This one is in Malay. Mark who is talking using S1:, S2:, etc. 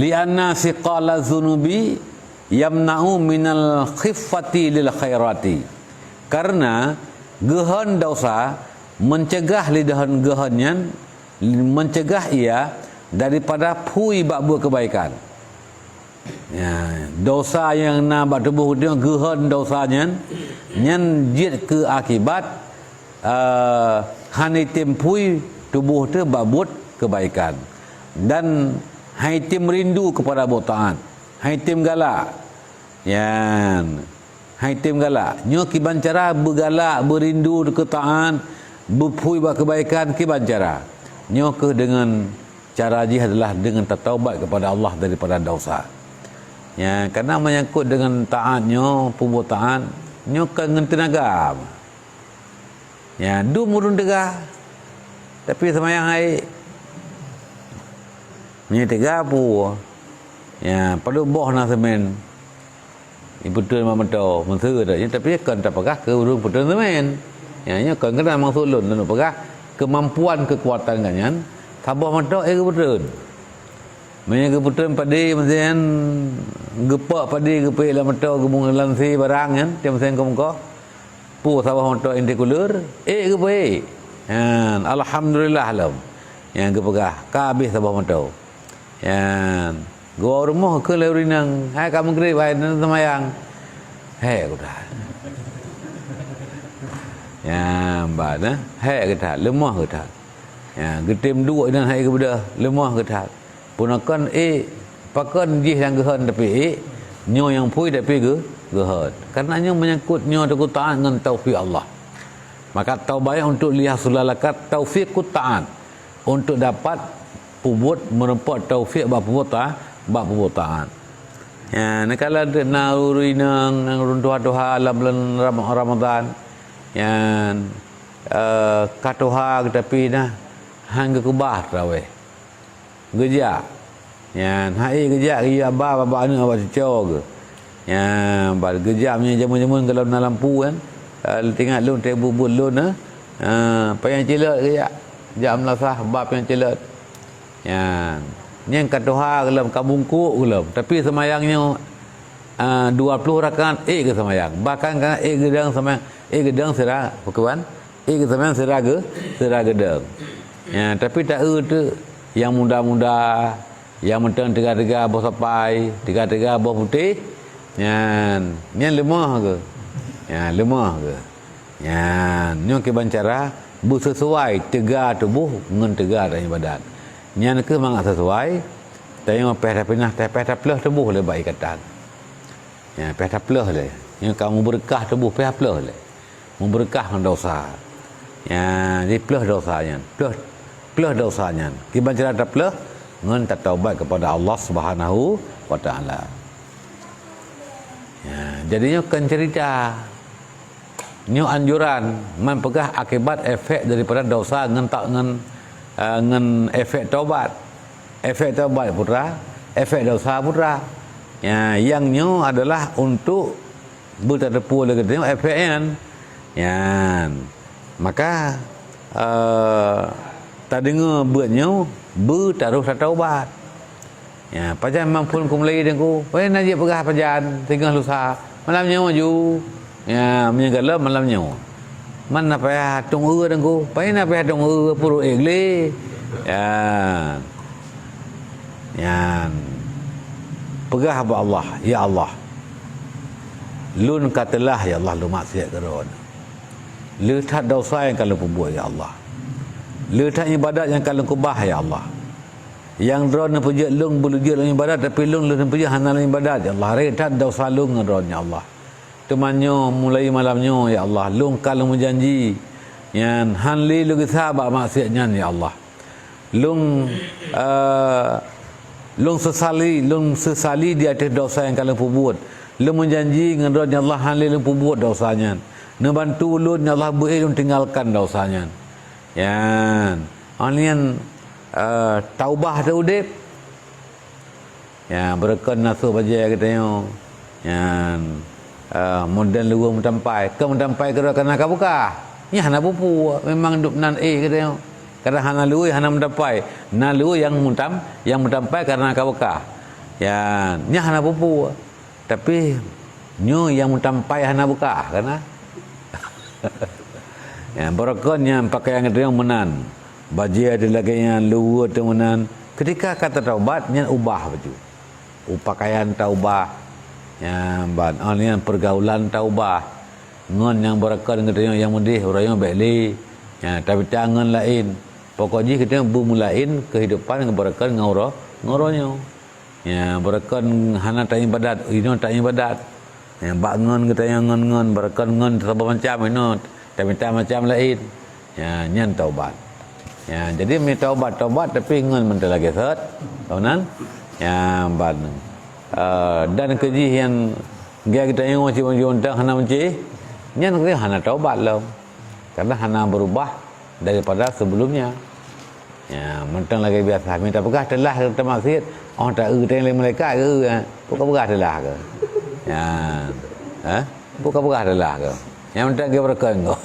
S1: li'anna siqala dzunubi yamna'u minal khiffati lil khairati. Karena gehan dosa mencegah lidahan gehannya, mencegah ia daripada pui bak buat kebaikan. Ya, dosa yang nak bak tubuh dia gehan dosanya nyen jid ke akibat hanitim pui tubuh tu bak buat kebaikan. Dan haitim rindu kepada botaan. Haitim galak. Ya, haitim galak. Nyo kiban cara bergalak, berindu ke taat, berpui bak kebaikan kiban cara. Nyo ke dengan cara dia adalah dengan bertaubat kepada Allah daripada dosa. Ya, kerana menyangkut dengan taatnya, perbuatan, nyo kan dengan tenaga. Ya, du murun tegah. Tapi semayang ai nya tegah pu. Ya, perlu boh na semen. Ibu tu memang betul, mentu dah. Tapi kan tak pegah ke urung betul semen. Ya, nya kan kena mangsulun nak pegah kemampuan kekuatan kanyan. Tabah betul betul. Banyak keputusan padi macam gepak padi gepek lah metok gebung lansi barang kan dia macam kau pu sawah metok indikulur gepek kan alhamdulillah alam yang gepegah kabeh sawah metok kan gua rumah ke leurinang hai kamu grip hai semayang hai aku dah ya mbak dah hai kita lemah kita ya getim dua dan hai kepada lemah kita punakan pakan jih yang gehan tapi nyo yang pui tapi gehan karena nyo menyangkut nyo ada taat dengan taufik Allah. Maka taubat untuk lihat sulalakat taufik taat untuk dapat pubut merempat taufik bab perbuatan. Ya nakala na urinang nang runtuha alam bulan Ramadan yang katoha tapi nah hangga kubah rawe gejak ya hai gejak dia baba ni apa cecok ke ya bal gejak punya jamun-jamun kalau dalam lampu kan tinggal lun tebu lun apa yang celat gejak jam lasah bab yang celat ya yang katoha dalam kabungkuk dalam tapi semayangnya 20 rakaat ke semayang bahkan kan gedang semayang gedang serah bukan ke semayang serah gedang ya tapi tak tu yang muda-muda, yang mentang tegak-tegak bawah sapai, tegak-tegak bawah putih, yang lemah ke? Ya, lemah ke? Ya, nyo kiban cara bersesuai tegak tubuh dengan tegak dalam badan. Yang ke mangat sesuai, tayang peh-pinah teh plus tubuh le baik ikatan. Ya, peh plus le. Yang kamu berkah tubuh peh plus le. Memberkah dosa. Ya, di plus dosanya. Plus dosanya. Kiban cara tak plus ngan tak taubat kepada Allah Subhanahu wa taala. Ya, jadinya kan cerita nyo anjuran mempegah akibat efek daripada dosa ngan tak ngan efek taubat. Efek taubat putra, efek dosa putra. Ya, yang nyo adalah untuk bertepu lagi tengok efeknya. Ya. Maka tak dengar buatnya bertaruh taubat. Ya, pajan mampun ku mulai dengku. Wei najib pegah pajan tinggal lusa. Malamnya maju. Ya, menyegalah malamnya. Mana payah tung dengku. Payah payah tung puru egle. Ya. Ya. Pegah apa Allah, ya Allah. Lun katalah ya Allah lu maksiat keron. Letak dosa yang kalau perbuat ya Allah. Letak ibadat yang kalau kubah ya Allah. Yang drone puja lung buluja lung ibadat tapi lung puja hanal ibadat ya Allah. Letak dosa lung drone ya Allah. Temannya mulai malamnya ya Allah. Lung kalau menjanji yang hanli lu sahabat maksiatnya ya Allah. Lung sesali di atas dosa yang kalian perbuat. Lung menjanji dengan drone ya Allah hanli lung perbuat dosanya. Nebantu lun ya Allah boleh tinggalkan dosanya. Ya, onian taubah tu udip. Ya, berken nasu baja katanya. Ya, model luar mentampai. Ke mentampai ke kena buka. Ni hana pupu memang duk nan katanya. Karena hana luar hana mentampai. Na luar yang mentampai karena buka. Ya, nya hana pupu. Tapi nyo yang mentampai hana buka kana. Ya, barakonnya pakaian yang menan. Baju ada lagi yang luar tu menan. Ketika kata taubat nya ubah baju. Pakaian taubah. Ya, ban yang pergaulan taubah. Ngon yang barakon dengan yang mudih, orang yang baik. Ya, tapi tangan lain. Pokoknya kita bermulain kehidupan dengan barakon dengan ngoronya. Ya, barakon hana tak ibadat, ino tak ibadat. Ya, bak ngon kita yang ngon barakon ngon terlalu macam ino. Tapi tak macam lain. Ya, nyan taubat. Ya, jadi mi taubat tapi ngon mentah lagi set. Tahunan. Ya, ban. Dan keji yang dia kita yang macam tak hana menci. Nyan kita hana taubat lah. Karena hana berubah daripada sebelumnya. Ya, mentang lagi biasa minta pegah telah kita maksud orang tak tengok mereka ke bukan pegah telah ke. Ya. Bukan pegah telah ke. Yang mentang dia berkengo.